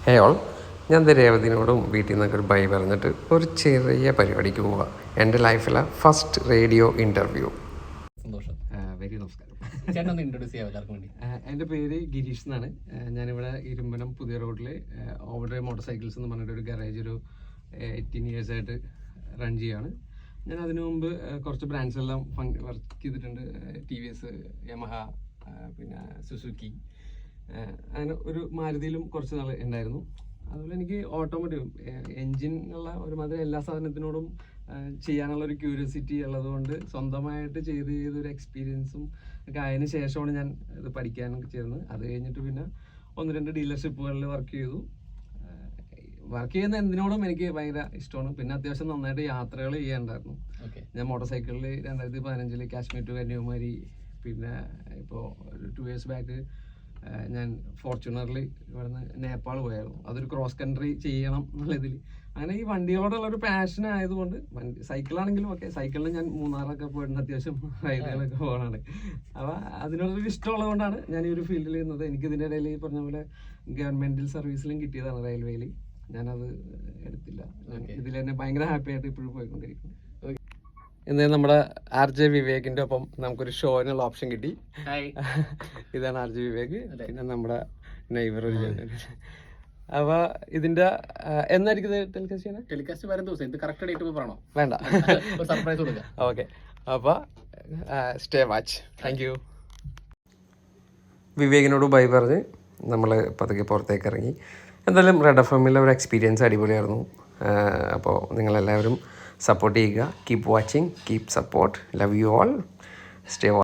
ഹേ all, ഞാൻ രേവതിനോടും വീട്ടിൽ നിന്നൊക്കെ ഒരു ബൈ പറഞ്ഞിട്ട് ഒരു ചെറിയ പരിപാടിക്ക് പോവുക. എൻ്റെ ലൈഫിലെ ഫസ്റ്റ് റേഡിയോ ഇൻ്റർവ്യൂ. സന്തോഷം. വെരി നമസ്കാരം. ചേട്ടനൊന്ന് ഇൻട്രൊഡ്യൂസ് ചെയ്യാം എല്ലാവർക്കും വേണ്ടി. എൻ്റെ പേര് ഗിരീഷ് എന്നാണ്. ഞാനിവിടെ ഇരുമ്പനം പുതിയ റോഡിൽ ഓവർഡ്രൈവ് മോട്ടോർ സൈക്കിൾസ് എന്ന് പറഞ്ഞിട്ട് ഒരു ഗാരേജ് ഒരു 18 years ആയിട്ട് റൺ ചെയ്യുകയാണ്. ഞാൻ അതിനു മുമ്പ് കുറച്ച് ബ്രാൻഡ്സെല്ലാം വർക്ക് ചെയ്തിട്ടുണ്ട്. TVS, യമഹ, പിന്നെ സുസുക്കി, അങ്ങനെ ഒരു മാരുതിയിലും കുറച്ച് നാൾ ഉണ്ടായിരുന്നു. അതുപോലെ എനിക്ക് ഓട്ടോമോട്ടീവ് എൻജിനുള്ള ഒരുമാതിരി എല്ലാ സാധനത്തിനോടും ചെയ്യാനുള്ള ഒരു ക്യൂരിയോസിറ്റി ഉള്ളതുകൊണ്ട് സ്വന്തമായിട്ട് ചെയ്തൊരു എക്സ്പീരിയൻസും ഒക്കെ ആയതിനു ശേഷമാണ് ഞാൻ ഇത് പഠിക്കാനൊക്കെ ചേർന്നത്. അത് കഴിഞ്ഞിട്ട് പിന്നെ 1-2 ഡീലർഷിപ്പുകളിൽ വർക്ക് ചെയ്തു. വർക്ക് ചെയ്യുന്ന എന്തിനോടും എനിക്ക് ഭയങ്കര ഇഷ്ടമാണ്. പിന്നെ അത്യാവശ്യം നന്നായിട്ട് യാത്രകൾ ചെയ്യാനുണ്ടായിരുന്നു. ഞാൻ മോട്ടോർ സൈക്കിളിൽ 2015 കാശ്മീർ ടു കന്യാകുമാരി, പിന്നെ ഇപ്പോൾ ഒരു 2 years ബാക്ക് ഞാൻ ഫോർച്യൂണറിൽ ഇവിടുന്ന് നേപ്പാൾ പോയായിരുന്നു. അതൊരു ക്രോസ് കൺട്രി ചെയ്യണം എന്നുള്ള ഇതിൽ. അങ്ങനെ ഈ വണ്ടികളോടുള്ളൊരു പാഷൻ ആയതുകൊണ്ട് സൈക്കിളാണെങ്കിലും സൈക്കിളിൽ ഞാൻ മൂന്നാറൊക്കെ പോയിട്ടുണ്ട്. അത്യാവശ്യം റൈഡുകളൊക്കെ പോകണമാണ്. അപ്പോൾ അതിനോടൊരു ഇഷ്ടമുള്ളത് കൊണ്ടാണ് ഞാൻ ഈ ഒരു ഫീൽഡിൽ നിന്നത്. എനിക്ക് ഇതിൻ്റെ ഇടയിൽ ഈ പറഞ്ഞ പോലെ ഗവൺമെൻറ് സർവീസിലും കിട്ടിയതാണ്, റെയിൽവേയിൽ. ഞാനത് എടുത്തില്ല. ഇതിൽ തന്നെ ഭയങ്കര ഹാപ്പി ആയിട്ട് ഇപ്പോഴും പോയിക്കൊണ്ടിരിക്കുന്നു. ഇന്ന് നമ്മുടെ RJ വിവേകിന്റെ ഒപ്പം നമുക്കൊരു ഷോയിനുള്ള ഓപ്ഷൻ കിട്ടി. ഇതാണ് RJ വിവേക്, പിന്നെ നമ്മുടെ നെയ്ബർ. അപ്പൊ ഇതിന്റെ എന്നായിരിക്കും ടെലികാസ്റ്റ് വരും ദിവസം? ഇത് കറക്റ്റ് ഡേറ്റ് പറയണോ? വേണ്ട, സർപ്രൈസ് കൊടുക്കാം. ഓക്കെ. അപ്പൊ സ്റ്റേ വാച്ച്. Thank you. വിവേകിനോട് ബൈ പറഞ്ഞ് നമ്മൾ പതുക്കെ പുറത്തേക്ക് ഇറങ്ങി. എന്തായാലും റെഡ് FM ഒരു എക്സ്പീരിയൻസ് അടിപൊളിയായിരുന്നു. അപ്പോൾ നിങ്ങളെല്ലാവരും സപ്പോർട്ട് ചെയ്യുക. Keep watching, keep support. Love you all. Stay